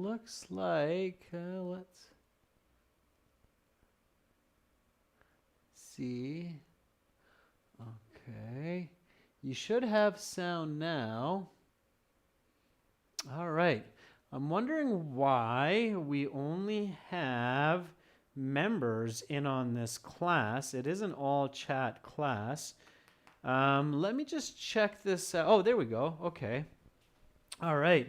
looks like, let's see. Okay. You should have sound now. All right. I'm wondering why we only have members in on this class. It is an all chat class. Let me just check this out. Oh, there we go. Okay. All right.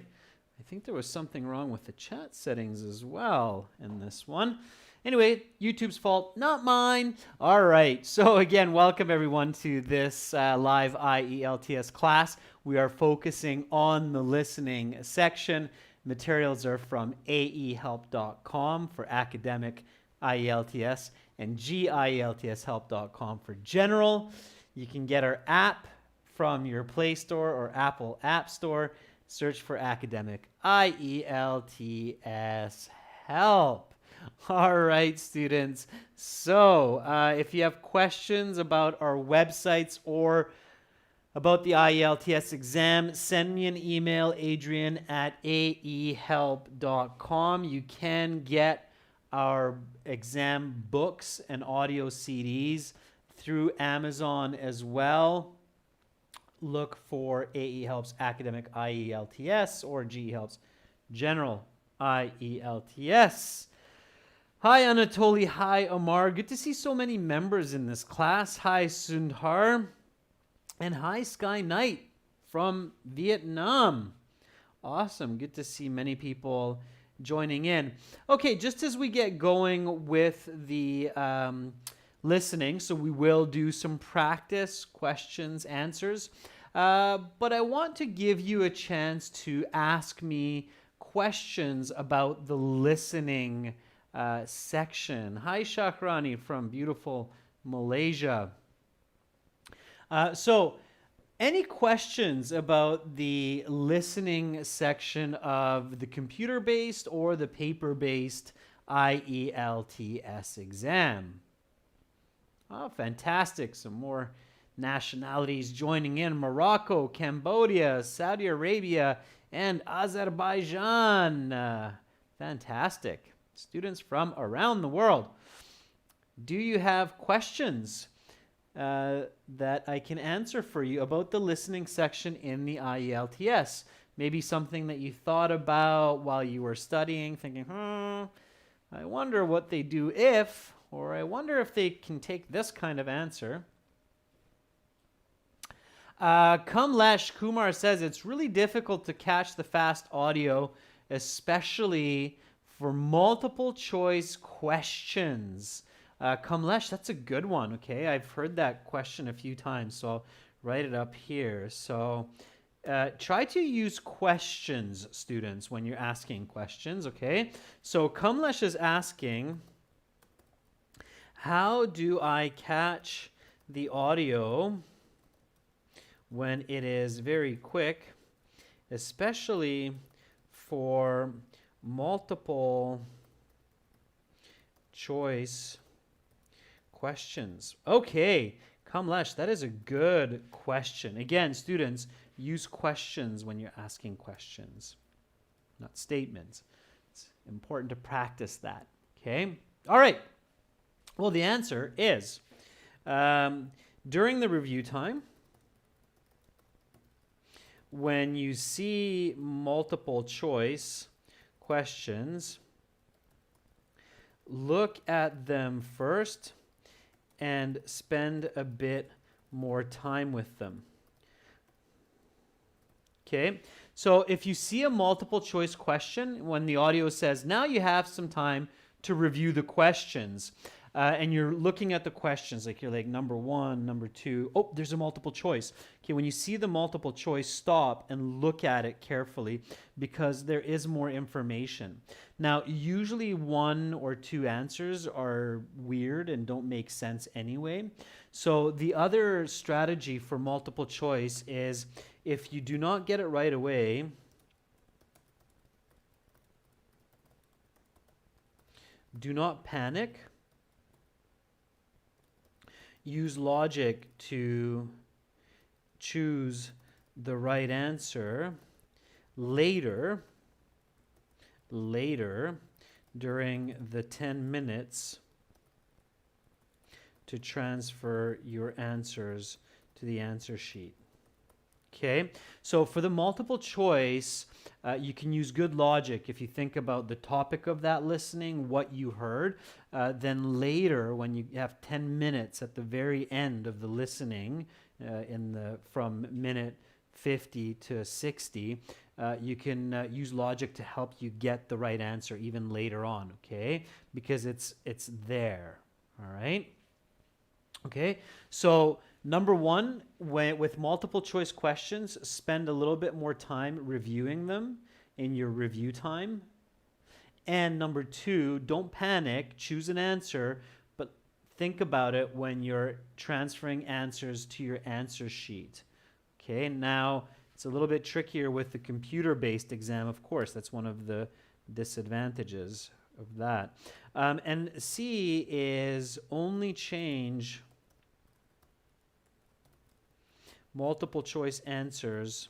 I think there was something wrong with the chat settings as well in this one. Anyway, YouTube's fault, not mine. All right. So again, welcome everyone to this live IELTS class. We are focusing on the listening section. Materials are from aehelp.com for academic IELTS and gieltshelp.com for general. You can get our app from your Play Store or Apple App Store. Search for academic IELTS help. All right, students. So if you have questions about our websites or about the IELTS exam, send me an email, adrian@aehelp.com. You can get our exam books and audio CDs through Amazon as well. Look for AE Helps Academic IELTS or GE Helps General IELTS. Hi Anatoly, hi Amar. Good to see so many members in this class. Hi Sundar. And hi Sky Knight from Vietnam. Awesome. Good to see many people joining in. Okay, just as we get going with the listening, so we will do some practice, questions, answers. But I want to give you a chance to ask me questions about the listening section. Hi Shakrani from beautiful Malaysia. So any questions about the listening section of the computer-based or the paper-based IELTS exam? Oh, fantastic. Some more nationalities joining in. Morocco, Cambodia, Saudi Arabia, and Azerbaijan. Fantastic. Students from around the world. Do you have questions that I can answer for you about the listening section in the IELTS? Maybe something that you thought about while you were studying, thinking, I wonder what they do if, or I wonder if they can take this kind of answer. Kamlesh Kumar says it's really difficult to catch the fast audio, especially for multiple choice questions. Kamlesh, that's a good one, okay? I've heard that question a few times, so I'll write it up here. So try to use questions, students, when you're asking questions, okay? So Kamlesh is asking, how do I catch the audio when it is very quick, especially for multiple choice questions? Okay, Kamlesh, that is a good question. Again, students, use questions when you're asking questions, not statements. It's important to practice that, okay? All right. Well, the answer is, during the review time, when you see multiple choice questions, look at them first and spend a bit more time with them. Okay, so if you see a multiple choice question, when the audio says, now you have some time to review the questions, and you're looking at the questions, like you're like number 1, number 2, oh, there's a multiple choice. Okay, when you see the multiple choice, stop and look at it carefully because there is more information. Now, usually 1 or 2 answers are weird and don't make sense anyway. So the other strategy for multiple choice is if you do not get it right away, do not panic. Use logic to choose the right answer later later during the 10 minutes to transfer your answers to the answer sheet. Okay, so for the multiple choice, you can use good logic if you think about the topic of that listening, what you heard. Then later, when you have 10 minutes at the very end of the listening, from minute 50 to 60, you can use logic to help you get the right answer even later on. Okay, because it's there. All right. Okay, so number one, with multiple choice questions, spend a little bit more time reviewing them in your review time. And number two, don't panic, choose an answer, but think about it when you're transferring answers to your answer sheet. Okay, now it's a little bit trickier with the computer-based exam, of course. That's one of the disadvantages of that. And C is only change multiple choice answers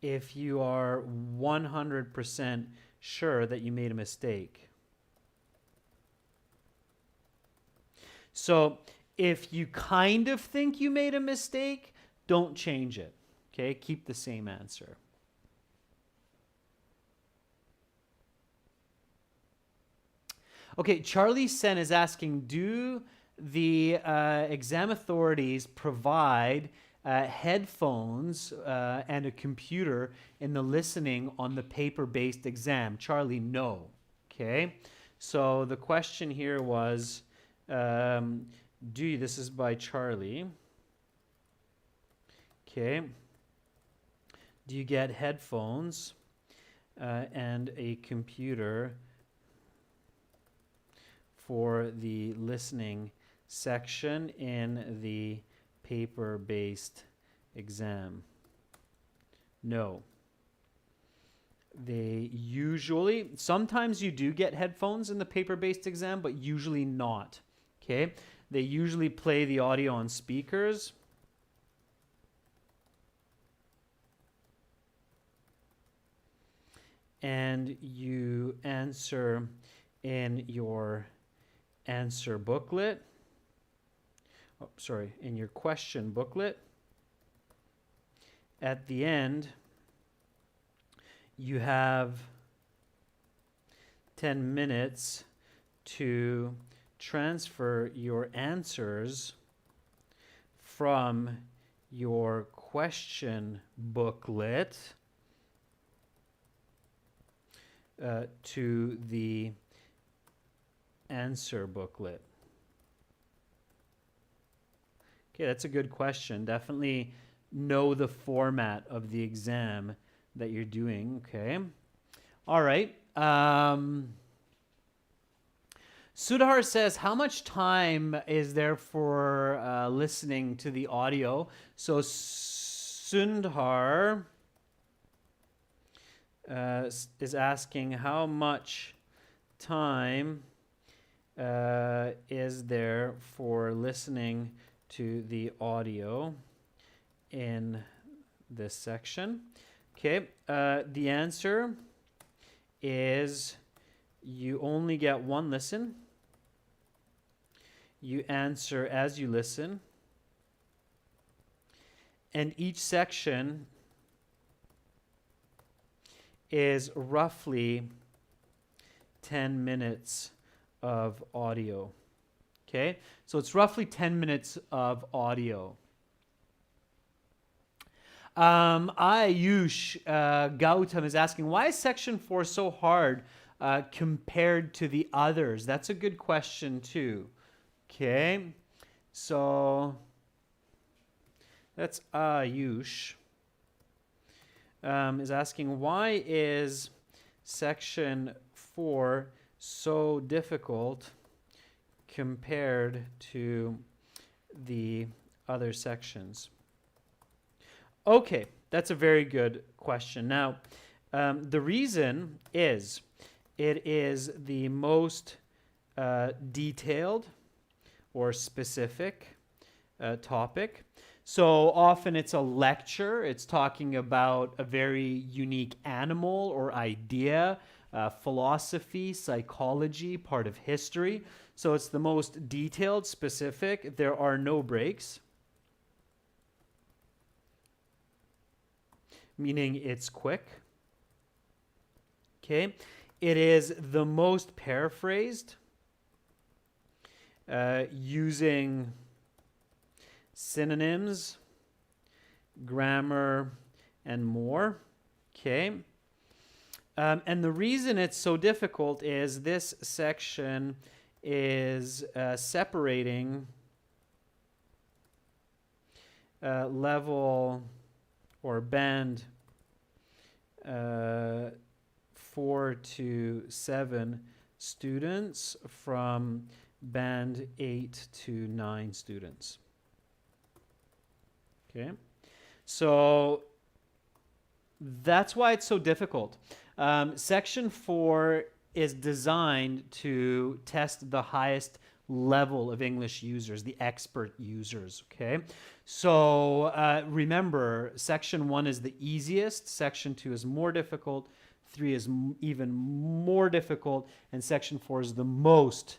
if you are 100% sure that you made a mistake. So if you kind of think you made a mistake, don't change it. Okay, keep the same answer. Okay, Charlie Sen is asking, do the exam authorities provide headphones and a computer in the listening on the paper-based exam? Charlie, no. Okay, so the question here was, this is by Charlie. Okay, do you get headphones and a computer for the listening section in the paper-based exam? No. Sometimes you do get headphones in the paper-based exam, but usually not. Okay? They usually play the audio on speakers. And you answer in your answer booklet. In your question booklet. At the end, you have 10 minutes to transfer your answers from your question booklet to the answer booklet. Okay, that's a good question. Definitely know the format of the exam that you're doing. Okay. All right. Sudhar says, how much time is there for listening to the audio? So Sundar is asking, how much time is there for listening to the audio in this section? Okay, the answer is you only get one listen. You answer as you listen. And each section is roughly 10 minutes of audio. Okay, so it's roughly 10 minutes of audio. Ayush Gautam is asking, why is section 4 so hard compared to the others? That's a good question too. Okay, so that's Ayush is asking, why is section 4 so difficult compared to the other sections? Okay, that's a very good question. Now, the reason is it is the most detailed or specific topic. So often it's a lecture. It's talking about a very unique animal or idea, philosophy, psychology, part of history. So it's the most detailed, specific. There are no breaks, meaning it's quick. Okay. It is the most paraphrased, using synonyms, grammar, and more. Okay. And the reason it's so difficult is this section is separating level or band 4 to 7 students from band 8 to 9 students. Okay, so that's why it's so difficult. Section 4 is designed to test the highest level of English users, the expert users, okay? So remember, Section 1 is the easiest, Section 2 is more difficult, 3 is even more difficult, and Section 4 is the most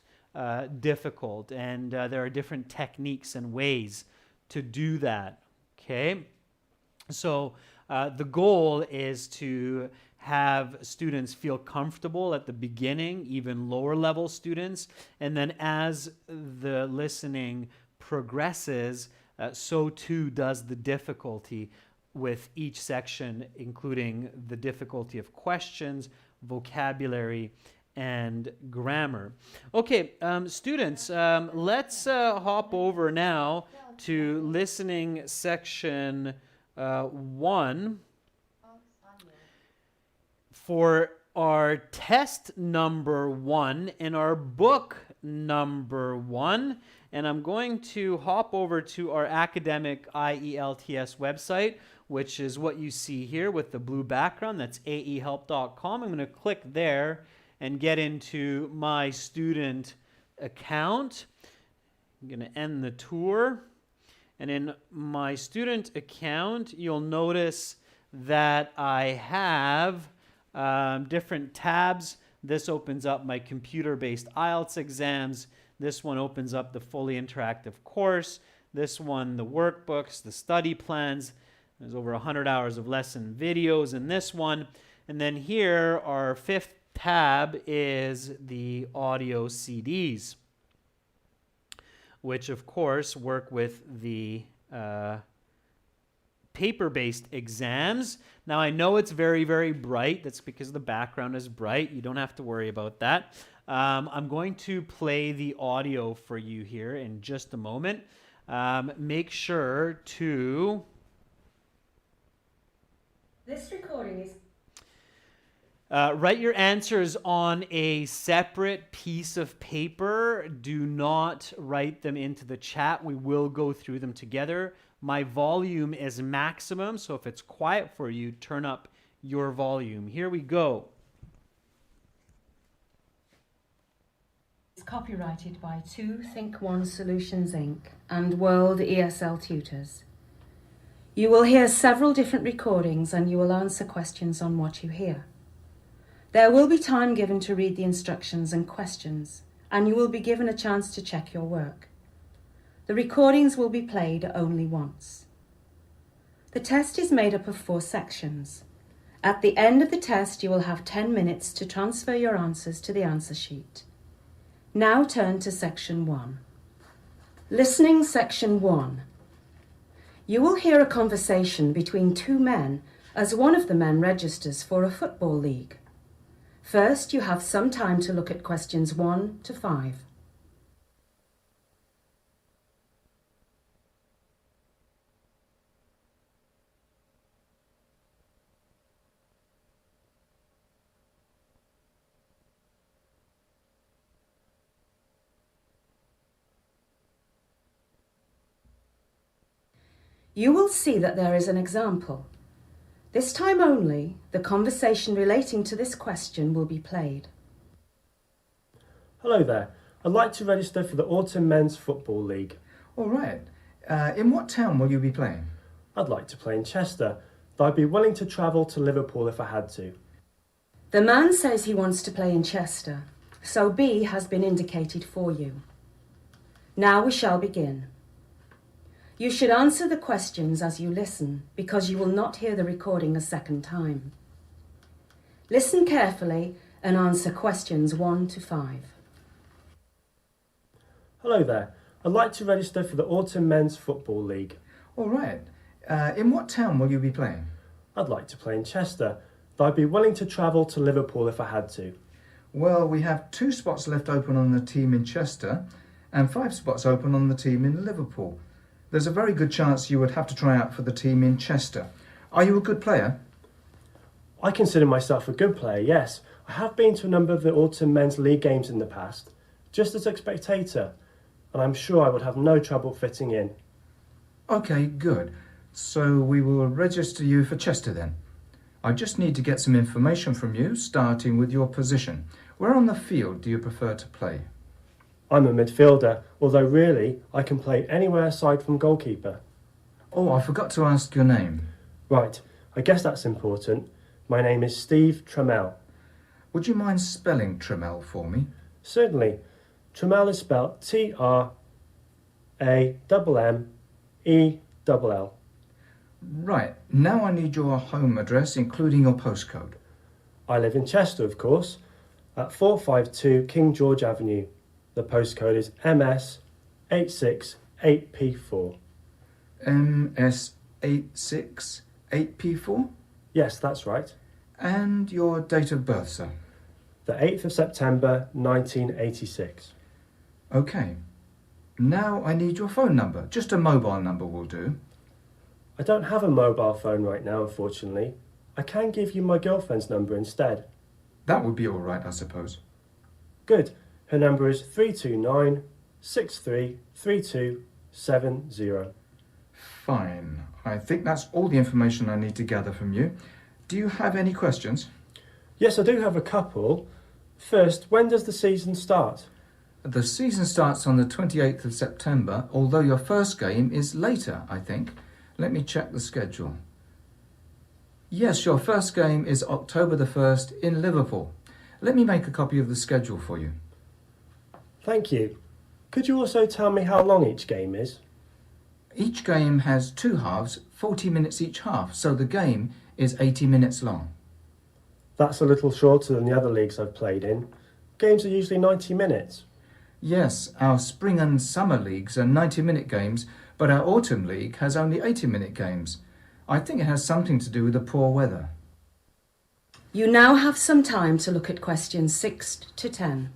difficult. And there are different techniques and ways to do that, okay? So the goal is to have students feel comfortable at the beginning, even lower level students, and then as the listening progresses, so too does the difficulty with each section, including the difficulty of questions, vocabulary, and grammar. Okay, students, let's hop over now to listening section 1 for our test number 1 in our book number 1. And I'm going to hop over to our academic IELTS website, which is what you see here with the blue background. That's aehelp.com. I'm going to click there and get into my student account. I'm going to end the tour. And in my student account, you'll notice that I have different tabs. This opens up my computer-based IELTS exams. This one opens up the fully interactive course. This one, the workbooks, the study plans. There's over 100 hours of lesson videos in this one. And then here, our 5th tab is the audio CDs, which of course work with the paper-based exams. Now I know it's very, very bright. That's because the background is bright. You don't have to worry about that. I'm going to play the audio for you here in just a moment. Make sure to... This recording is... write your answers on a separate piece of paper. Do not write them into the chat. We will go through them together. My volume is maximum, so if it's quiet for you, turn up your volume. Here we go. It's copyrighted by 2 Think One Solutions Inc. and World ESL Tutors. You will hear several different recordings and you will answer questions on what you hear. There will be time given to read the instructions and questions, and you will be given a chance to check your work. The recordings will be played only once. The test is made up of 4 sections. At the end of the test, you will have 10 minutes to transfer your answers to the answer sheet. Now turn to section 1. Listening section 1. You will hear a conversation between 2 men as one of the men registers for a football league. First, you have some time to look at questions 1 to 5. You will see that there is an example. This time only, the conversation relating to this question will be played. Hello there. I'd like to register for the Autumn Men's Football League. All right. In what town will you be playing? I'd like to play in Chester, though I'd be willing to travel to Liverpool if I had to. The man says he wants to play in Chester, so B has been indicated for you. Now we shall begin. You should answer the questions as you listen, because you will not hear the recording a second time. Listen carefully and answer questions 1 to 5. Hello there. I'd like to register for the Autumn Men's Football League. All right. In what town will you be playing? I'd like to play in Chester, though I'd be willing to travel to Liverpool if I had to. Well, we have 2 spots left open on the team in Chester and 5 spots open on the team in Liverpool. There's a very good chance you would have to try out for the team in Chester. Are you a good player? I consider myself a good player, yes. I have been to a number of the Autumn Men's League games in the past, just as a spectator, and I'm sure I would have no trouble fitting in. Okay, good. So we will register you for Chester then. I just need to get some information from you, starting with your position. Where on the field do you prefer to play? I'm a midfielder, although really I can play anywhere aside from goalkeeper. Oh, I forgot to ask your name. Right, I guess that's important. My name is Steve Trammell. Would you mind spelling Trammell for me? Certainly. Trammell is spelled T-R-A-M-M-E-L-L. Right, now I need your home address, including your postcode. I live in Chester, of course, at 452 King George Avenue. The postcode is MS868P4. MS868P4? Yes, that's right. And your date of birth, sir? The 8th of September 1986. Okay. Now I need your phone number. Just a mobile number will do. I don't have a mobile phone right now, unfortunately. I can give you my girlfriend's number instead. That would be all right, I suppose. Good. Her number is 329-633270. Fine. I think that's all the information I need to gather from you. Do you have any questions? Yes, I do have a couple. First, when does the season start? The season starts on the 28th of September, although your first game is later, I think. Let me check the schedule. Yes, your first game is October the 1st in Liverpool. Let me make a copy of the schedule for you. Thank you. Could you also tell me how long each game is? Each game has 2 halves, 40 minutes each half, so the game is 80 minutes long. That's a little shorter than the other leagues I've played in. Games are usually 90 minutes. Yes, our spring and summer leagues are 90-minute games, but our autumn league has only 80-minute games. I think it has something to do with the poor weather. You now have some time to look at questions 6 to 10.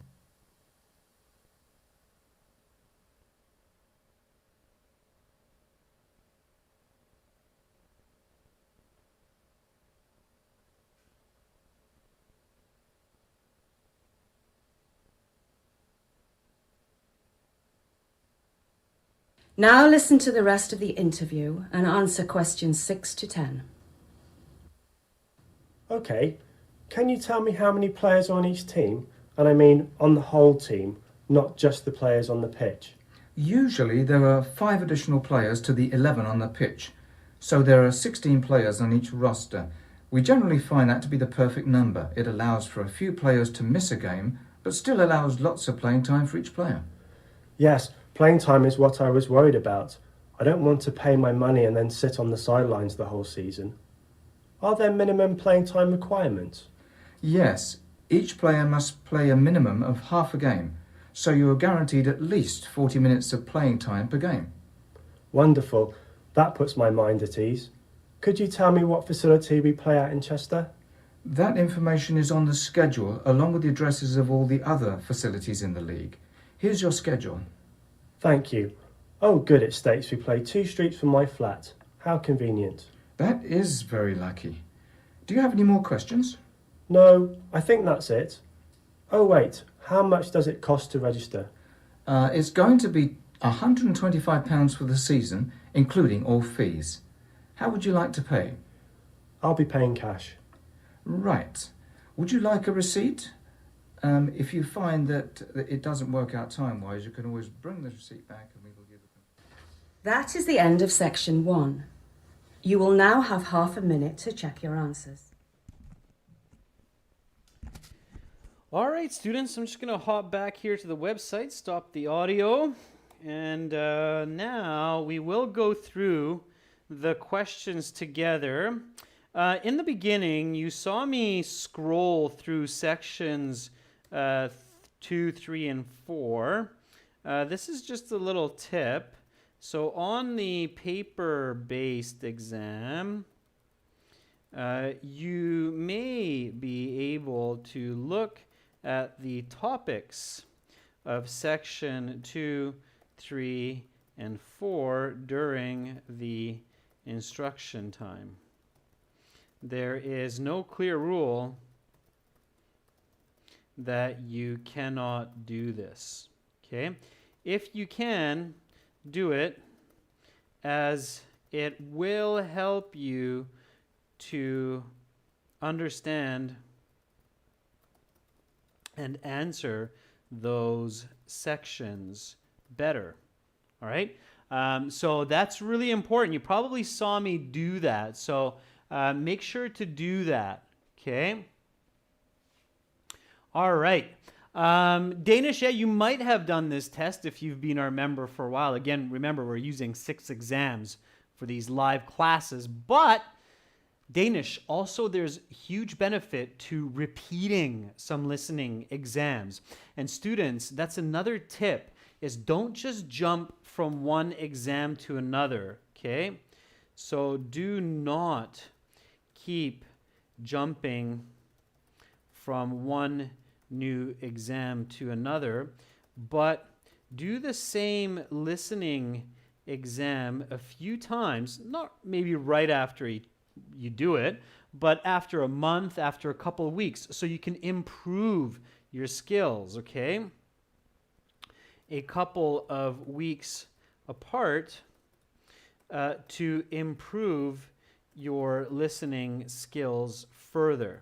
Now listen to the rest of the interview and answer questions 6 to 10. Okay, can you tell me how many players are on each team? And I mean on the whole team, not just the players on the pitch. Usually there are 5 additional players to the 11 on the pitch, so there are 16 players on each roster. We generally find that to be the perfect number. It allows for a few players to miss a game, but still allows lots of playing time for each player. Yes, playing time is what I was worried about. I don't want to pay my money and then sit on the sidelines the whole season. Are there minimum playing time requirements? Yes, each player must play a minimum of half a game, so you are guaranteed at least 40 minutes of playing time per game. Wonderful. That puts my mind at ease. Could you tell me what facility we play at in Chester? That information is on the schedule, along with the addresses of all the other facilities in the league. Here's your schedule. Thank you. Oh, good, it states we play 2 streets from my flat. How convenient. That is very lucky. Do you have any more questions? No, I think that's it. Oh, wait, how much does it cost to register? It's going to be £125 for the season, including all fees. How would you like to pay? I'll be paying cash. Right. Would you like a receipt? If you find that it doesn't work out time-wise, you can always bring the receipt back and we will give it. That is the end of section 1. You will now have half a minute to check your answers. All right, students, I'm just going to hop back here to the website, stop the audio, and now we will go through the questions together. In the beginning, you saw me scroll through sections 2, 3, and 4. This is just a little tip. So on the paper-based exam, you may be able to look at the topics of section 2, 3, and 4 during the instruction time. There is no clear rule that you cannot do this. Okay? If you can, do it, as it will help you to understand and answer those sections better. All right? So that's really important. You probably saw me do that. So make sure to do that. Okay? All right. Danish, yeah, you might have done this test if you've been our member for a while. Again, remember, we're using 6 exams for these live classes, but Danish, also there's huge benefit to repeating some listening exams. And students, that's another tip, is don't just jump from one exam to another, okay? So do not keep jumping from one new exam to another, but do the same listening exam a few times, not maybe right after you do it, but after a month, after a couple of weeks, so you can improve your skills, okay? A couple of weeks apart to improve your listening skills further.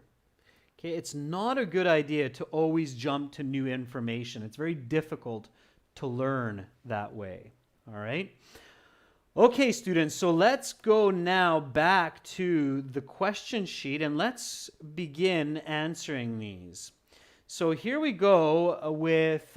Okay, it's not a good idea to always jump to new information. It's very difficult to learn that way. All right? Okay, students, so let's go now back to the question sheet and let's begin answering these. So here we go with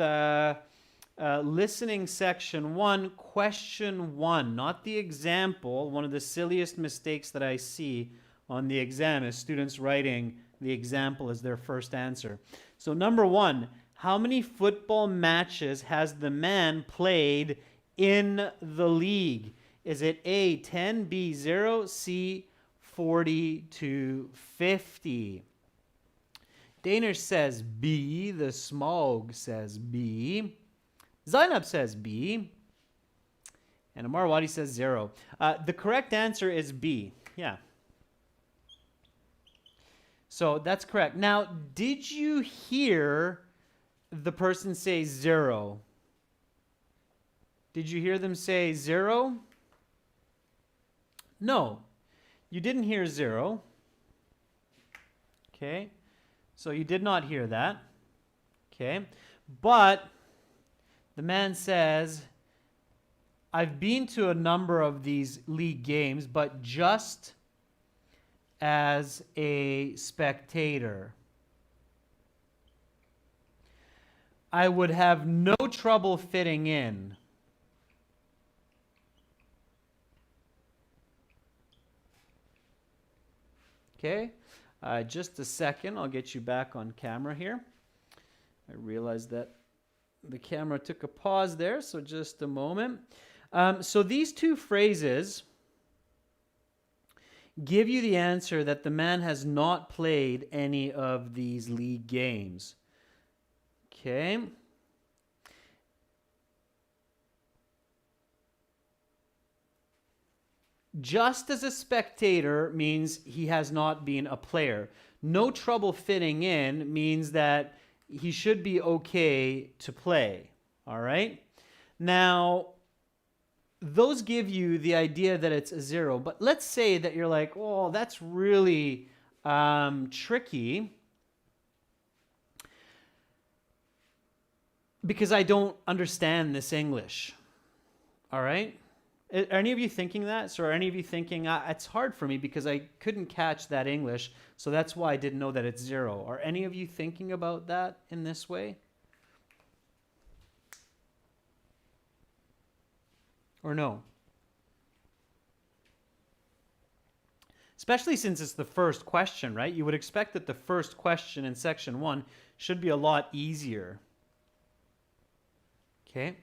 listening section 1, question 1, not the example. One of the silliest mistakes that I see on the exam is students writing the example as their first answer. So number 1, how many football matches has the man played in the league? Is it A, 10, B, 0, C, 40 to 50? Danish says B. The Smog says B. Zainab says B. And Amarwadi says 0. The correct answer is B. Yeah. So that's correct. Now, did you hear the person say 0? Did you hear them say 0? No, you didn't hear 0. Okay, so you did not hear that. Okay, but the man says, I've been to a number of these league games, but just as a spectator. I would have no trouble fitting in. Okay, just a second. I'll get you back on camera here. I realized that the camera took a pause there, so just a moment. So these two phrases give you the answer that the man has not played any of these league games. Okay. Just as a spectator means he has not been a player. No trouble fitting in means that he should be okay to play. All right? Now, those give you the idea that it's a 0. But let's say that you're like, oh, that's really tricky because I don't understand this English. All right? Are any of you thinking that? So are any of you thinking, it's hard for me because I couldn't catch that English, so that's why I didn't know that it's 0. Are any of you thinking about that in this way? Or no? Especially since it's the first question, right? You would expect that the first question in section 1 should be a lot easier. Okay.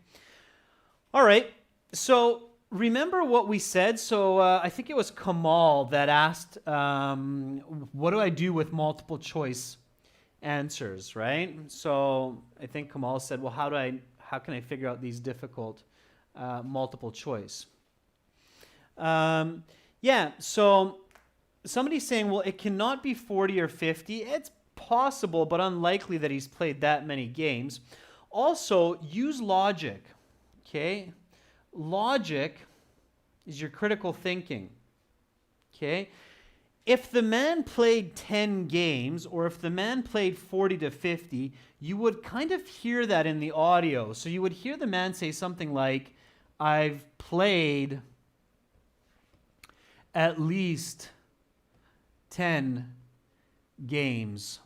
All right. So remember what we said? So I think it was Kamal that asked, what do I do with multiple choice answers, right? So I think Kamal said, well, how can I figure out these difficult multiple choice? Yeah, so somebody's saying, well, it cannot be 40 or 50. It's possible, but unlikely that he's played that many games. Also, use logic, okay? Logic is your critical thinking, okay? If the man played 10 games, or if the man played 40 to 50, you would kind of hear that in the audio. So you would hear the man say something like, I've played at least 10 games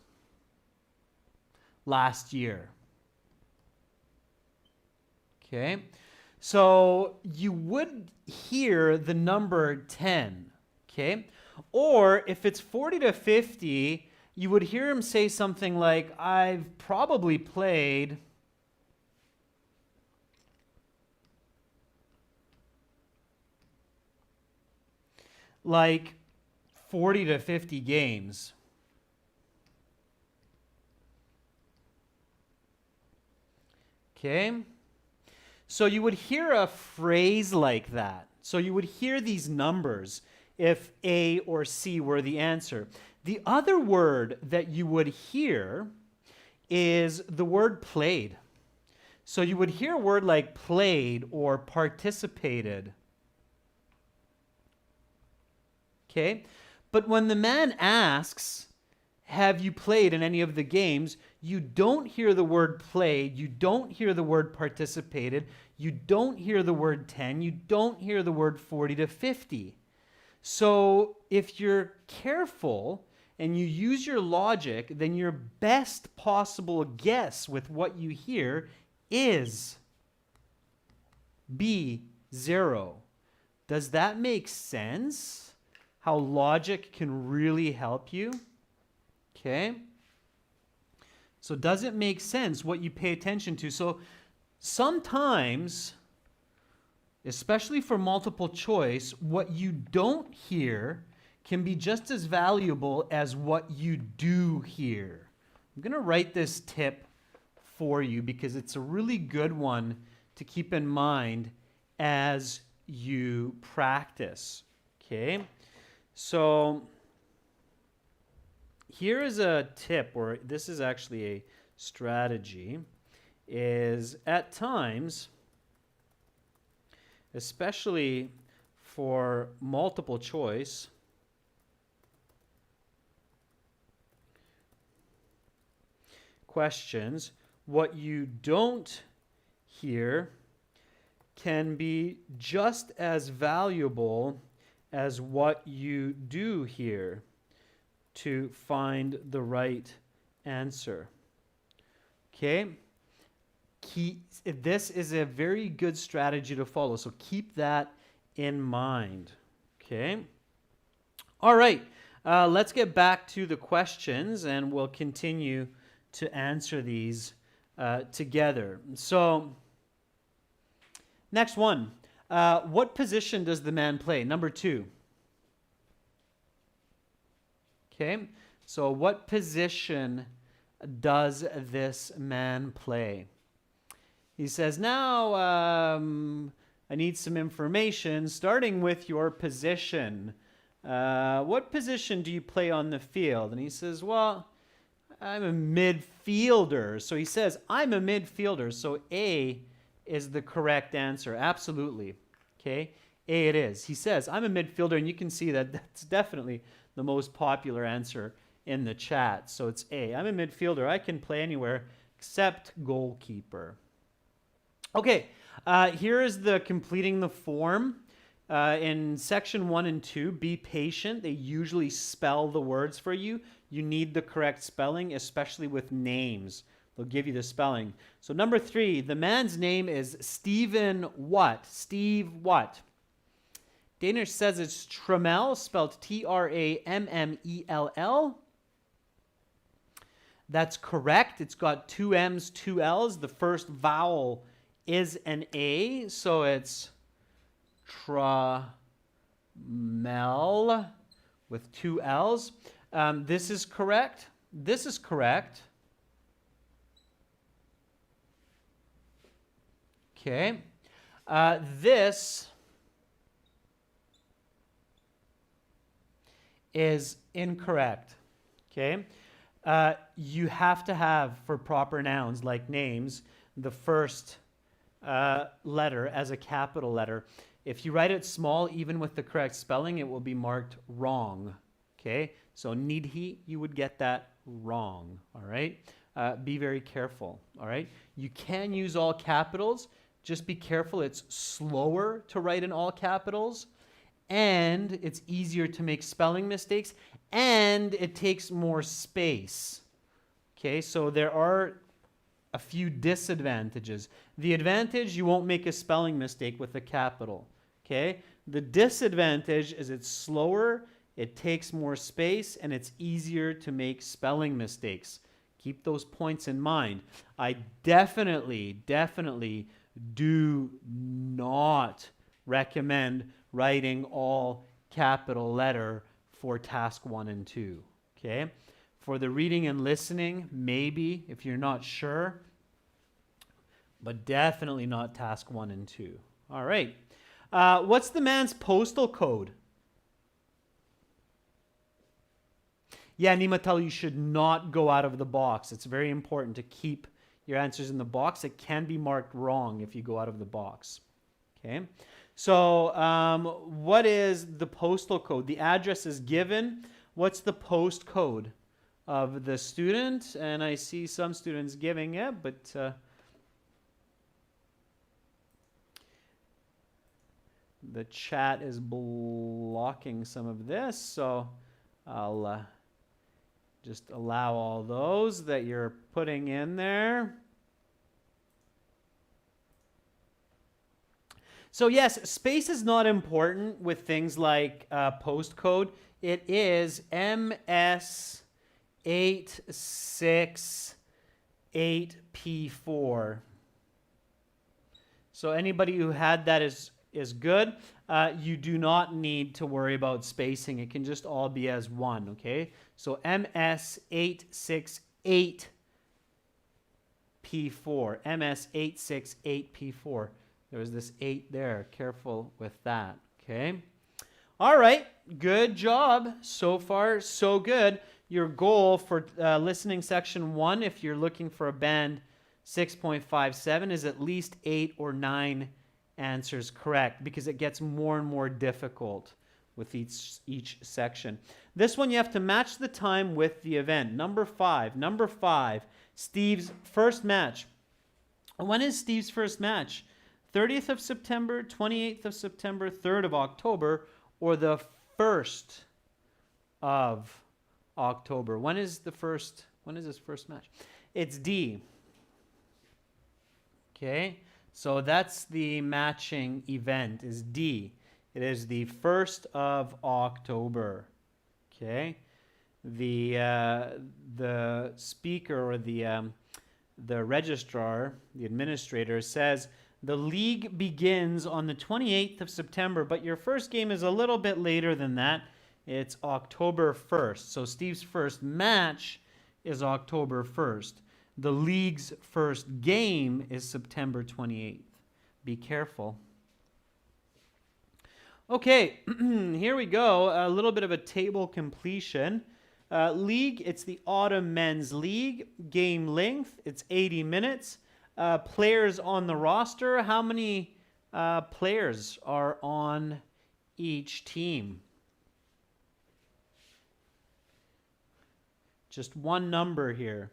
last year. Okay? So you would hear the number 10. Okay? Or if it's 40 to 50, you would hear him say something like, I've probably played like 40 to 50 games. Okay? So you would hear a phrase like that. So you would hear these numbers if A or C were the answer. The other word that you would hear is the word played. So you would hear a word like played or participated. Okay? But when the man asks, have you played in any of the games, you don't hear the word played, you don't hear the word participated, you don't hear the word 10, you don't hear the word 40 to 50. So if you're careful and you use your logic, then your best possible guess with what you hear is B, 0. Does that make sense? How logic can really help you? Okay. So does it make sense what you pay attention to? So sometimes, especially for multiple choice, what you don't hear can be just as valuable as what you do hear. I'm going to write this tip for you because it's a really good one to keep in mind as you practice. Okay? So here is a tip, or this is actually a strategy, is at times, especially for multiple choice, questions, what you don't hear can be just as valuable as what you do hear to find the right answer. Okay? This is a very good strategy to follow, so keep that in mind. Okay? All right, let's get back to the questions and we'll continue to answer these together. So, next one. What position does the man play? Number 2. Okay, so what position does this man play? He says, now I need some information, starting with your position. What position do you play on the field? And he says, well, I'm a midfielder. So he says, I'm a midfielder. So A is the correct answer. Absolutely. Okay, A it is. He says, I'm a midfielder, and you can see that that's definitely the most popular answer in the chat. So it's A. I'm a midfielder. I can play anywhere except goalkeeper. Okay, Here is the completing the form. In section 1 and 2, be patient. They usually spell the words for you. You need the correct spelling, especially with names. They'll give you the spelling. So number 3, the man's name is Stephen what? Steve what? Danish says it's Trammell, spelled Trammell. That's correct. It's got 2 M's, 2 L's. The first vowel is an A, so it's Trammell with 2 L's. This is correct. This is correct. Okay. This is incorrect. Okay. You have to have, for proper nouns like names, the first letter as a capital letter. If you write it small, even with the correct spelling, it will be marked wrong. Okay, so need he, you would get that wrong. All right, be very careful. All right, you can use all capitals. Just be careful. It's slower to write in all capitals, and it's easier to make spelling mistakes, and it takes more space. Okay, so there are a few disadvantages. The advantage, you won't make a spelling mistake with a capital. Okay, the disadvantage is it's slower, it takes more space, and it's easier to make spelling mistakes. Keep those points in mind. I definitely do not recommend writing all capital letter for task 1 and 2. Okay, for the reading and listening, maybe if you're not sure, but definitely not task 1 and 2. All right. What's the man's postal code? Yeah, Nimatal, you should not go out of the box. It's very important to keep your answers in the box. It can be marked wrong if you go out of the box. Okay. So what is the postal code? The address is given. What's the post code of the student? And I see some students giving it, but the chat is blocking some of this, so I'll just allow all those that you're putting in there. So yes, space is not important with things like postcode. It is MS868P4. So anybody who had that is good. You do not need to worry about spacing. It can just all be as one, okay? So MS868P4. MS868P4. There was this 8 there. Careful with that, okay? All right, good job. So far, so good. Your goal for listening section 1, if you're looking for a band 6.57, is at least 8 or 9 answers correct, because it gets more and more difficult with each section. This one, you have to match the time with the event. Number 5, Steve's first match. When is Steve's first match? 30th of September, 28th of September, 3rd of October, or the 1st of October? When is his first match? It's D. Okay, so that's the matching event, is D. It is the 1st of October. Okay, the speaker or the registrar, the administrator, says the league begins on the 28th of September, but your first game is a little bit later than that. It's October 1st. So Steve's first match is October 1st. The league's first game is September 28th. Be careful. Okay, here we go. A little bit of a table completion. League, it's the Autumn Men's League. Game length, it's 80 minutes. Players on the roster, how many players are on each team? Just one number here.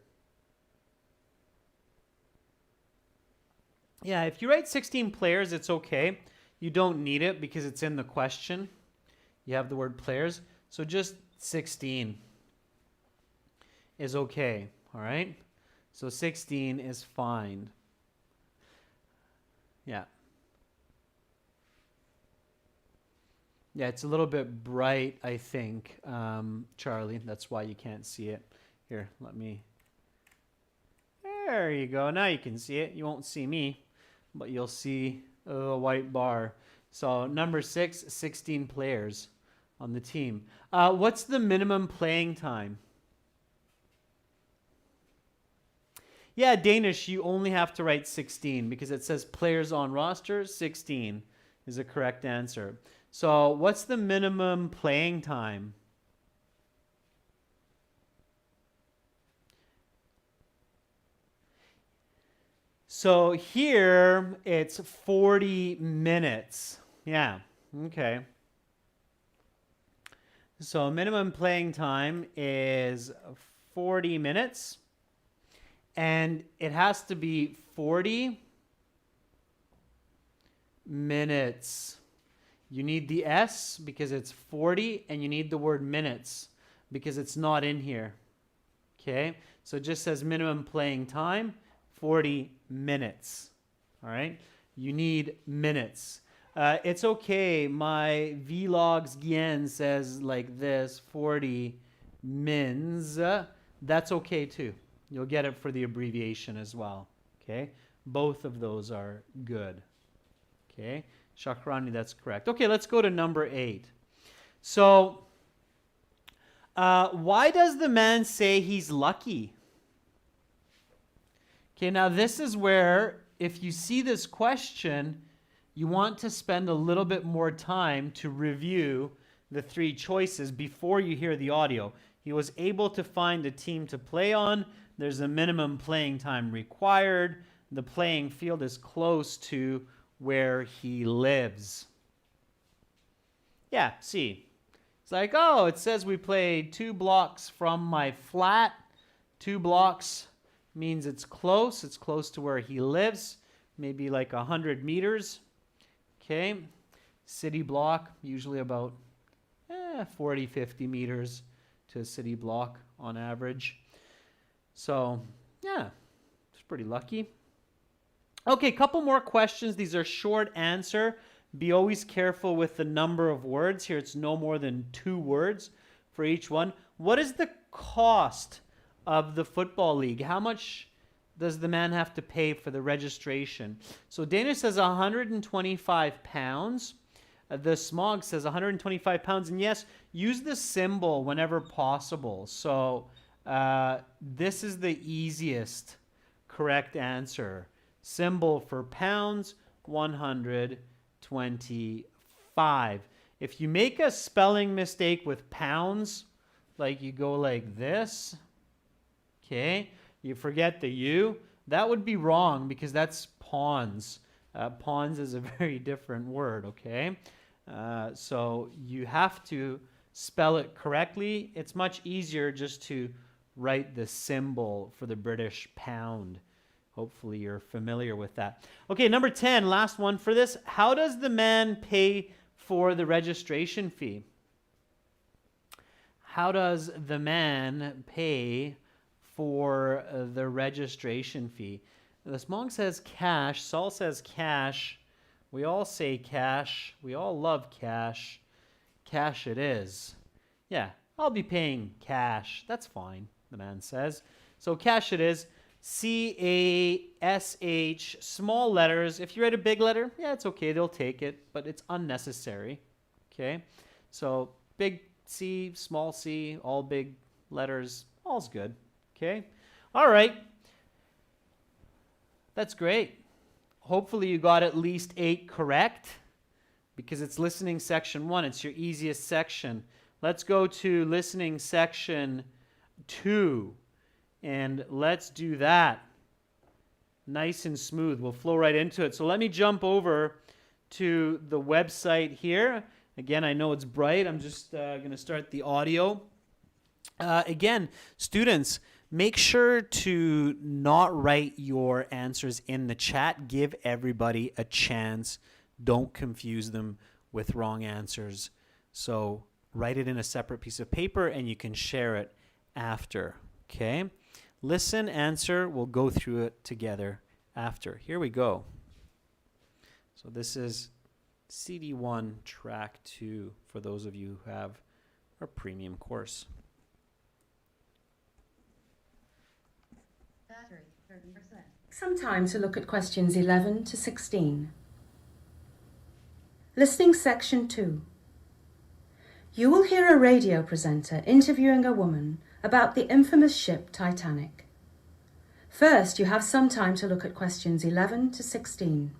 Yeah, if you write 16 players, it's okay. You don't need it because it's in the question. You have the word players. So just 16 is okay, all right? So 16 is fine. Yeah. Yeah, it's a little bit bright, I think, Charlie. That's why you can't see it. Here, let me... There you go. Now you can see it. You won't see me, but you'll see a white bar. So number 6, 16 players on the team. What's the minimum playing time? Yeah, Danish, you only have to write 16 because it says players on roster. 16 is a correct answer. So what's the minimum playing time? So here it's 40 minutes. Yeah, okay. So minimum playing time is 40 minutes. And it has to be 40 minutes. You need the S because it's 40, and you need the word minutes because it's not in here. Okay? So it just says minimum playing time, 40 minutes. All right? You need minutes. It's okay. My vlogs Gien says like this, 40 mins. That's okay too. You'll get it for the abbreviation as well. Okay? Both of those are good. Okay? Shakrani, that's correct. Okay, let's go to number 8. So, why does the man say he's lucky? Okay, now this is where, if you see this question, you want to spend a little bit more time to review the 3 choices before you hear the audio. He was able to find a team to play on. There's a minimum playing time required. The playing field is close to where he lives. Yeah, see. It's like, oh, it says we played 2 blocks from my flat. 2 blocks means it's close. It's close to where he lives. Maybe like 100 meters. Okay. City block, usually about 40, 50 meters to a city block on average. So, yeah, it's pretty lucky. Okay, couple more questions. These are short answer. Be always careful with the number of words. Here it's no more than 2 words for each one. What is the cost of the football league? How much does the man have to pay for the registration? So Dana says 125 pounds. The Smog says 125 pounds. And yes, use the symbol whenever possible. So this is the easiest correct answer. Symbol for pounds, 125. If you make a spelling mistake with pounds, like you go like this, okay, you forget the U, that would be wrong because that's pawns. Pawns is a very different word, okay? So you have to spell it correctly. It's much easier just to write the symbol for the British pound. Hopefully you're familiar with that. Okay, number 10, last one for this. How does the man pay for the registration fee? How does the man pay for the registration fee? The Smog says cash. Saul says cash. We all say cash. We all love cash. Cash it is. Yeah, I'll be paying cash. That's fine, the man says. So cash it is. C-A-S-H, small letters. If you write a big letter, yeah, it's okay. They'll take it, but it's unnecessary. Okay? So big C, small c, all big letters, all's good. Okay? All right. That's great. Hopefully you got at least 8 correct because it's listening section 1. It's your easiest section. Let's go to listening section 2. And let's do that. Nice and smooth. We'll flow right into it. So let me jump over to the website here. Again, I know it's bright. I'm just going to start the audio. Again, students, Make sure to not write your answers in the chat. Give everybody a chance. Don't confuse them with wrong answers. So write it in a separate piece of paper and you can share it after. Okay? Listen, answer. We'll go through it together after. Here we go. So this is CD1 track 2 for those of you who have our premium course. Battery, 30%. Some time to look at questions 11 to 16. Listening section 2. You will hear a radio presenter interviewing a woman about the infamous ship Titanic. First, you have some time to look at questions 11 to 16.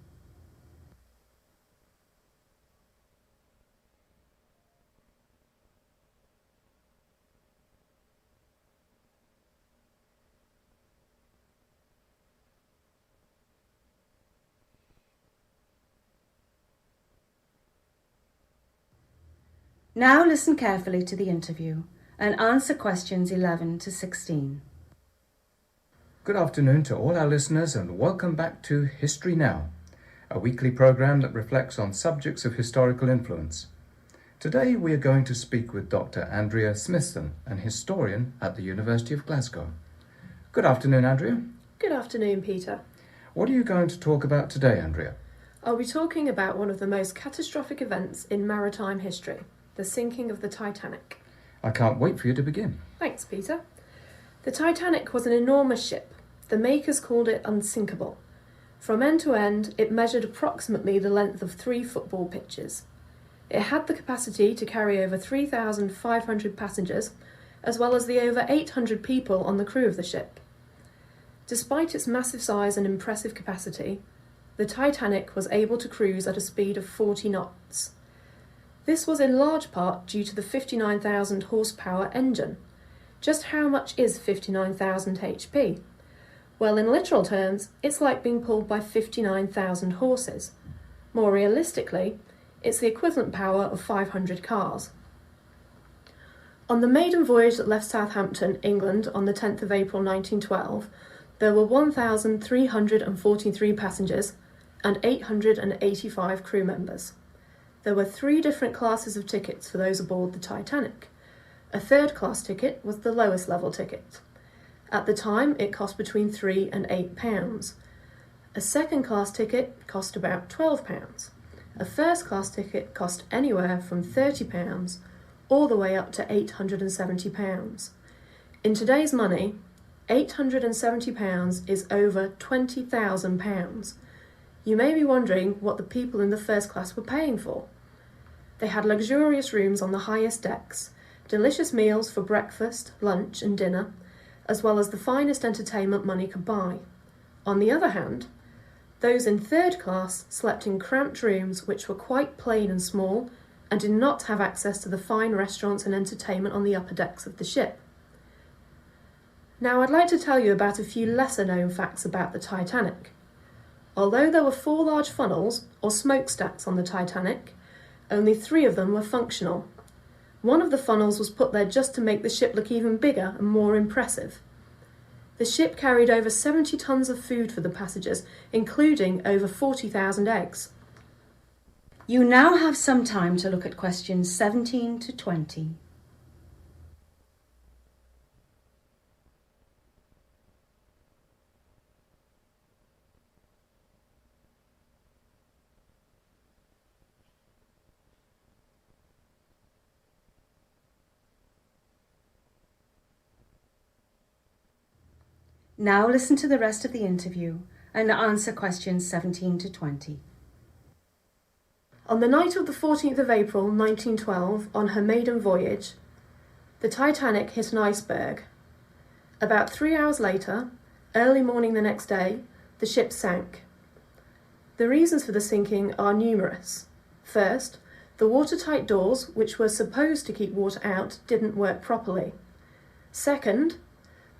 Now listen carefully to the interview and answer questions 11 to 16. Good afternoon to all our listeners and welcome back to History Now, a weekly program that reflects on subjects of historical influence. Today we are going to speak with Dr. Andrea Smithson, an historian at the University of Glasgow. Good afternoon, Andrea. Good afternoon, Peter. What are you going to talk about today, Andrea? I'll be talking about one of the most catastrophic events in maritime history, the sinking of the Titanic. I can't wait for you to begin. Thanks, Peter. The Titanic was an enormous ship. The makers called it unsinkable. From end to end, it measured approximately the length of 3 football pitches. It had the capacity to carry over 3,500 passengers, as well as the over 800 people on the crew of the ship. Despite its massive size and impressive capacity, the Titanic was able to cruise at a speed of 40 knots. This was in large part due to the 59,000 horsepower engine. Just how much is 59,000 HP? Well, in literal terms, it's like being pulled by 59,000 horses. More realistically, it's the equivalent power of 500 cars. On the maiden voyage that left Southampton, England, on the 10th of April 1912, there were 1,343 passengers and 885 crew members. There were 3 different classes of tickets for those aboard the Titanic. A third-class ticket was the lowest level ticket. At the time, it cost between £3 and £8. A second-class ticket cost about £12. A first-class ticket cost anywhere from £30 all the way up to £870. In today's money, £870 is over £20,000. You may be wondering what the people in the first class were paying for. They had luxurious rooms on the highest decks, delicious meals for breakfast, lunch and dinner, as well as the finest entertainment money could buy. On the other hand, those in third class slept in cramped rooms which were quite plain and small and did not have access to the fine restaurants and entertainment on the upper decks of the ship. Now I'd like to tell you about a few lesser known facts about the Titanic. Although there were 4 large funnels, or smokestacks, on the Titanic, only 3 of them were functional. One of the funnels was put there just to make the ship look even bigger and more impressive. The ship carried over 70 tons of food for the passengers, including over 40,000 eggs. You now have some time to look at questions 17 to 20. Now listen to the rest of the interview and answer questions 17 to 20. On the night of the 14th of April 1912, on her maiden voyage, the Titanic hit an iceberg. About 3 hours later, early morning the next day, the ship sank. The reasons for the sinking are numerous. First, the watertight doors, which were supposed to keep water out, didn't work properly. Second,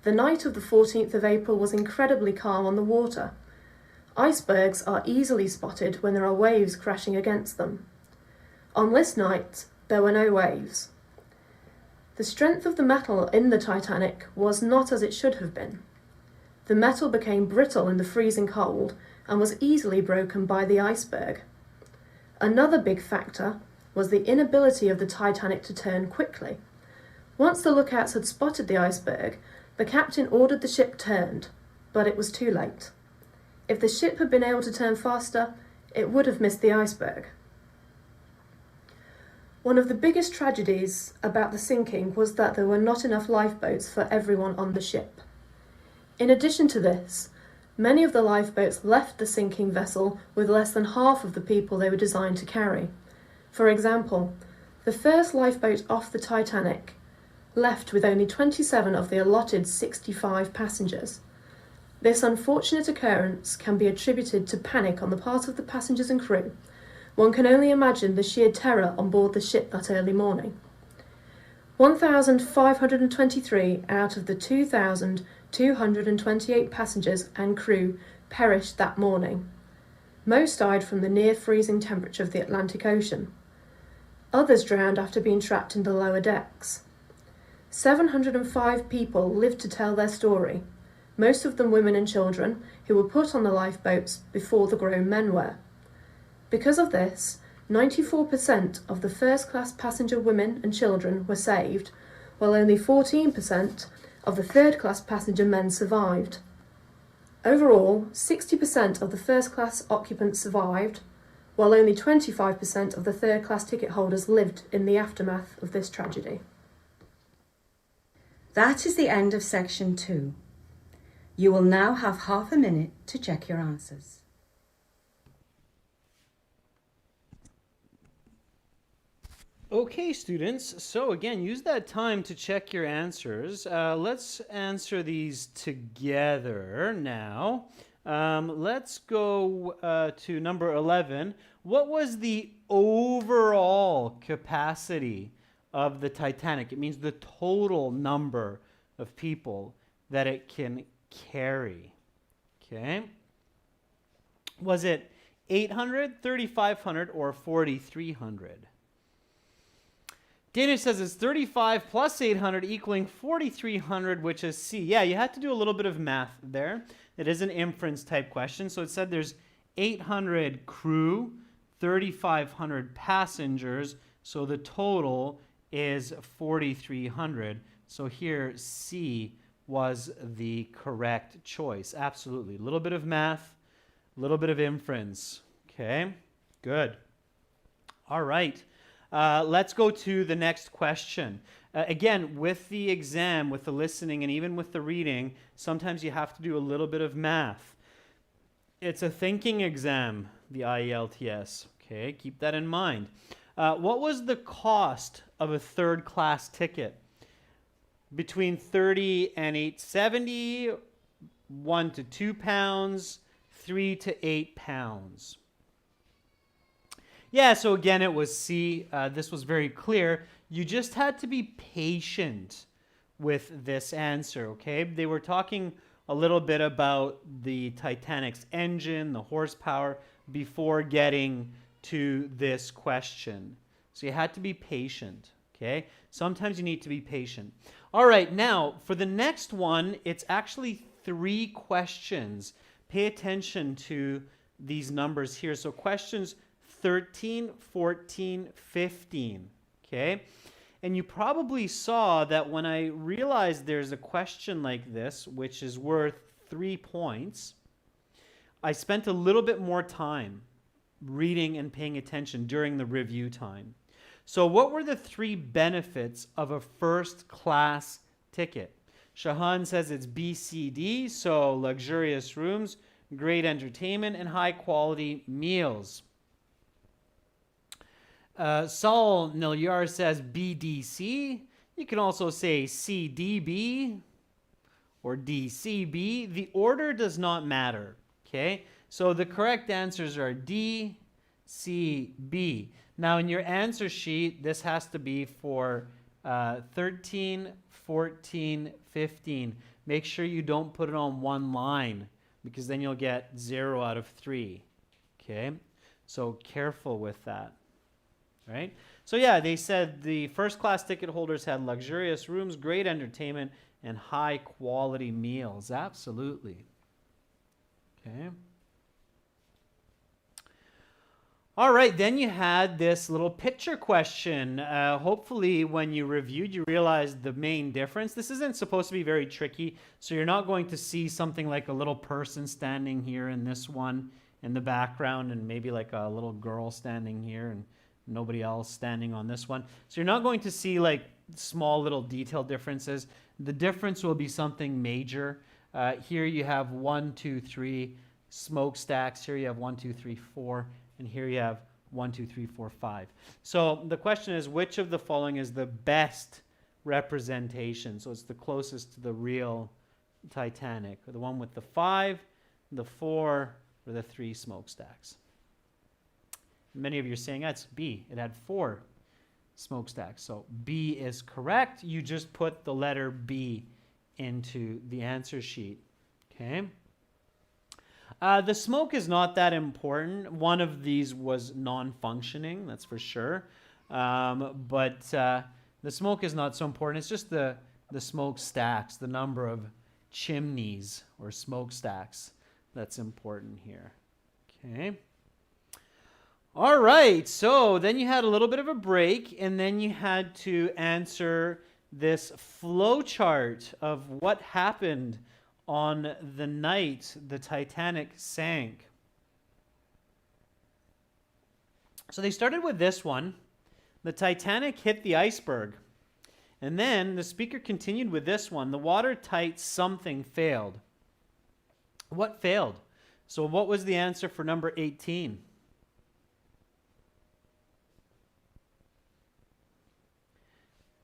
the night of the 14th of April was incredibly calm on the water. Icebergs are easily spotted when there are waves crashing against them. On this night, there were no waves. The strength of the metal in the Titanic was not as it should have been. The metal became brittle in the freezing cold and was easily broken by the iceberg. Another big factor was the inability of the Titanic to turn quickly. Once the lookouts had spotted the iceberg, the captain ordered the ship turned, but it was too late. If the ship had been able to turn faster, it would have missed the iceberg. One of the biggest tragedies about the sinking was that there were not enough lifeboats for everyone on the ship. In addition to this, many of the lifeboats left the sinking vessel with less than half of the people they were designed to carry. For example, the first lifeboat off the Titanic left with only 27 of the allotted 65 passengers. This unfortunate occurrence can be attributed to panic on the part of the passengers and crew. One can only imagine the sheer terror on board the ship that early morning. 1,523 out of the 2,228 passengers and crew perished that morning. Most died from the near-freezing temperature of the Atlantic Ocean. Others drowned after being trapped in the lower decks. 705 people lived to tell their story, most of them women and children who were put on the lifeboats before the grown men were. Because of this, 94% of the first-class passenger women and children were saved, while only 14% of the third-class passenger men survived. Overall, 60% of the first-class occupants survived, while only 25% of the third-class ticket holders lived in the aftermath of this tragedy. That is the end of section 2. You will now have half a minute to check your answers. Okay, students, so again, use that time to check your answers. Let's answer these together now. Let's go to number 11. What was the overall capacity of the Titanic? It means the total number of people that it can carry. Okay. Was it 800, 3,500, or 4,300? Danish says it's 35 plus 800 equaling 4,300, which is C. Yeah, you had to do a little bit of math there. It is an inference type question. So it said there's 800 crew, 3,500 passengers. So the total is 4,300. So here C was the correct choice. Absolutely. A little bit of math, a little bit of inference. Okay, good. All right. Let's go to the next question. Again, with the exam, with the listening, and even with the reading, sometimes you have to do a little bit of math. It's a thinking exam, the IELTS. Okay, keep that in mind. What was the cost of a third-class ticket? Between 30 and 870, 1 to 2 pounds, 3 to 8 pounds. Yeah, so again, it was C. This was very clear. You just had to be patient with this answer, okay? They were talking a little bit about the Titanic's engine, the horsepower, before getting to this question. So you had to be patient, okay? Sometimes you need to be patient. All right, now, for the next one, it's actually 3 questions. Pay attention to these numbers here. So questions 13, 14, 15, okay? And you probably saw that when I realized there's a question like this, which is worth 3 points, I spent a little bit more time reading and paying attention during the review time. So what were the 3 benefits of a first-class ticket? Shahan says it's BCD, so luxurious rooms, great entertainment, and high-quality meals. Saul Nilyar says BDC. You can also say CDB or DCB. The order does not matter, okay? So the correct answers are D, C, B. Now in your answer sheet, this has to be for 13, 14, 15. Make sure you don't put it on one line because then you'll get 0 out of 3, okay? So careful with that. right? So yeah, they said the first class ticket holders had luxurious rooms, great entertainment, and high quality meals. Absolutely. Okay. All right, then you had this little picture question. Hopefully, when you reviewed, you realized the main difference. This isn't supposed to be very tricky, so you're not going to see something like a little person standing here in this one in the background, and maybe like a little girl standing here, and nobody else standing on this one. So you're not going to see like small little detail differences. The difference will be something major. Here you have 1, 2, 3 smokestacks. Here you have 1, 2, 3, 4. And here you have 1, 2, 3, 4, 5. So the question is, which of the following is the best representation? So it's the closest to the real Titanic. The one with the 5, the 4, or the 3 smokestacks. Many of you are saying that's B. It had 4 smokestacks. So B is correct. You just put the letter B into the answer sheet. Okay. The smoke is not that important. One of these was non-functioning, that's for sure. But the smoke is not so important. It's just the smokestacks, the number of chimneys or smokestacks that's important here. Okay. All right, so then you had a little bit of a break, and then you had to answer this flow chart of what happened on the night the Titanic sank. So they started with this one. The Titanic hit the iceberg. And then the speaker continued with this one. The watertight something failed. What failed? So what was the answer for number 18?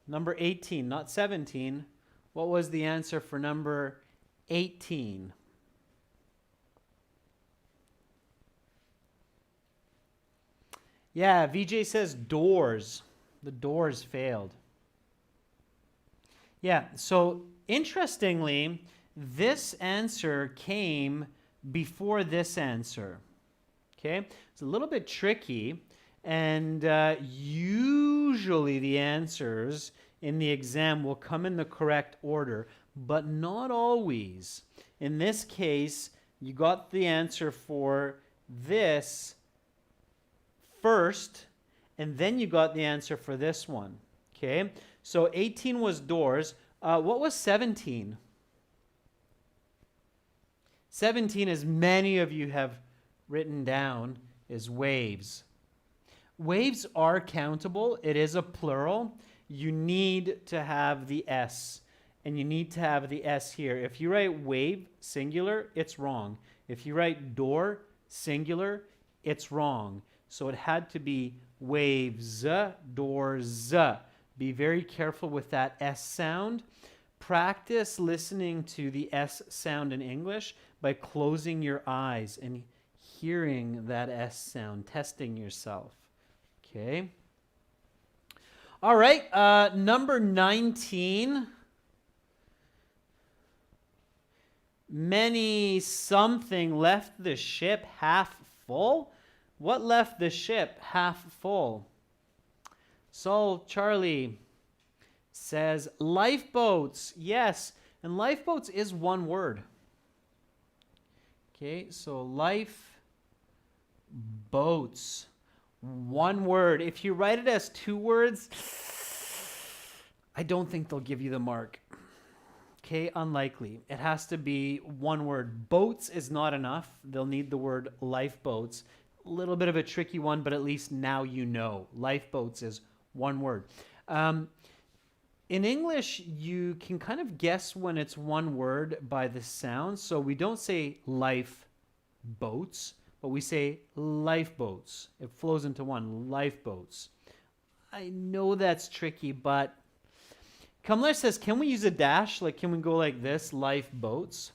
Number 18, not 17. What was the answer for number 18? Yeah, VJ says doors. The doors failed. Yeah, so interestingly, this answer came before this answer. Okay, it's a little bit tricky, and usually the answers in the exam will come in the correct order, but not always. In this case, you got the answer for this first, and then you got the answer for this one. Okay, so 18 was doors. What was 17? 17, as many of you have written down, is waves. Waves are countable. It is a plural. You need to have the S, and you need to have the S here. If you write wave, singular, it's wrong. If you write door, singular, it's wrong. So it had to be waves, doors. Be very careful with that S sound. Practice listening to the S sound in English by closing your eyes and hearing that S sound, testing yourself. Okay. All right, number 19. Many something left the ship half full. What left the ship half full? So Charlie says lifeboats. Yes, and lifeboats is one word. Okay, so lifeboats. One word. If you write it as 2 words, I don't think they'll give you the mark. Okay, unlikely. It has to be one word. Boats is not enough. They'll need the word lifeboats. A little bit of a tricky one, but at least now you know. Lifeboats is one word. In English, you can kind of guess when it's one word by the sound. So we don't say lifeboats, but we say lifeboats. It flows into one, lifeboats. I know that's tricky, but Kamlesh says, can we use a dash? Like, can we go like this, lifeboats?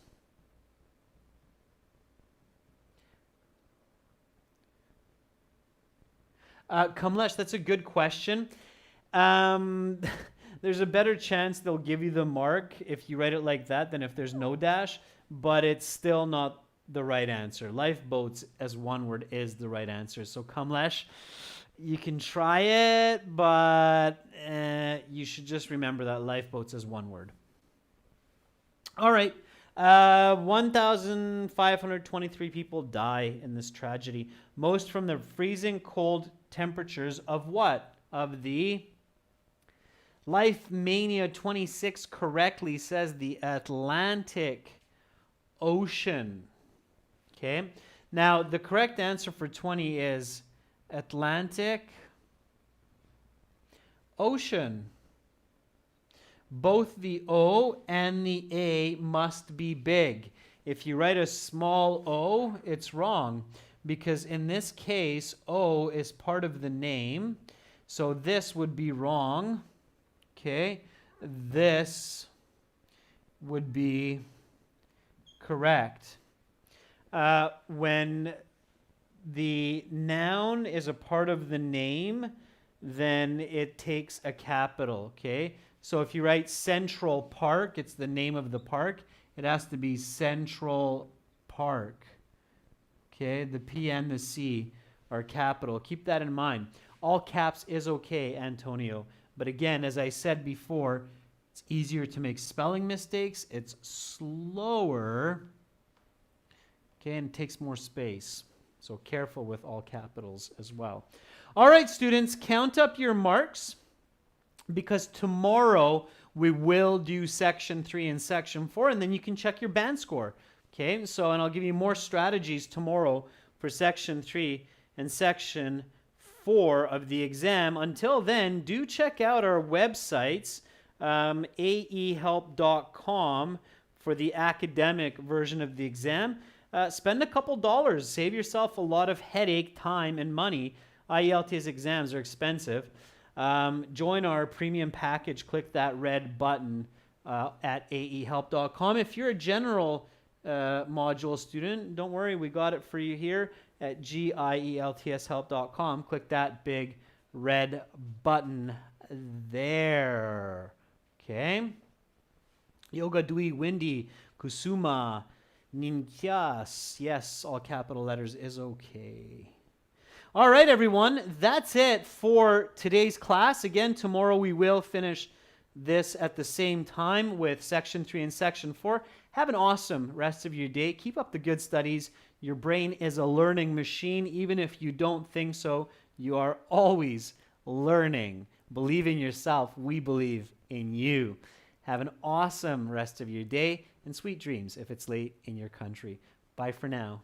Kamlesh, that's a good question. There's a better chance they'll give you the mark if you write it like that than if there's no dash, but it's still not the right answer. Lifeboats as one word is the right answer. So Kamlesh, You can try it, but you should just remember that lifeboats is one word. All right. 1,523 people die in this tragedy. Most from the freezing cold temperatures of what? Of the Life Mania 26 correctly says the Atlantic Ocean. Okay. Now, the correct answer for 20 is Atlantic Ocean. Both the O and the A must be big. If you write a small o, it's wrong, because in this case, O is part of the name. So this would be wrong. Okay, this would be correct. When the noun is a part of the name, then it takes a capital, okay? So if you write Central Park, it's the name of the park. It has to be Central Park, okay? The P and the C are capital. Keep that in mind. All caps is okay, Antonio. But again, as I said before, it's easier to make spelling mistakes. It's slower, okay, and it takes more space. So careful with all capitals as well. All right, students, count up your marks, because tomorrow we will do section 3 and section 4, and then you can check your band score. Okay, so, and I'll give you more strategies tomorrow for section 3 and section 4 of the exam. Until then, do check out our websites, aehelp.com for the academic version of the exam. Spend a couple dollars. Save yourself a lot of headache, time, and money. IELTS exams are expensive. Join our premium package. Click that red button at aehelp.com. If you're a general module student, don't worry, we got it for you here at gieltshelp.com. Click that big red button there. Okay. Yoga Dui Windy Kusuma Ninkyas. Yes, all capital letters is okay. All right, everyone. That's it for today's class. Again, tomorrow we will finish this at the same time with section 3 and section 4. Have an awesome rest of your day. Keep up the good studies. Your brain is a learning machine. Even if you don't think so, you are always learning. Believe in yourself. We believe in you. Have an awesome rest of your day and sweet dreams if it's late in your country. Bye for now.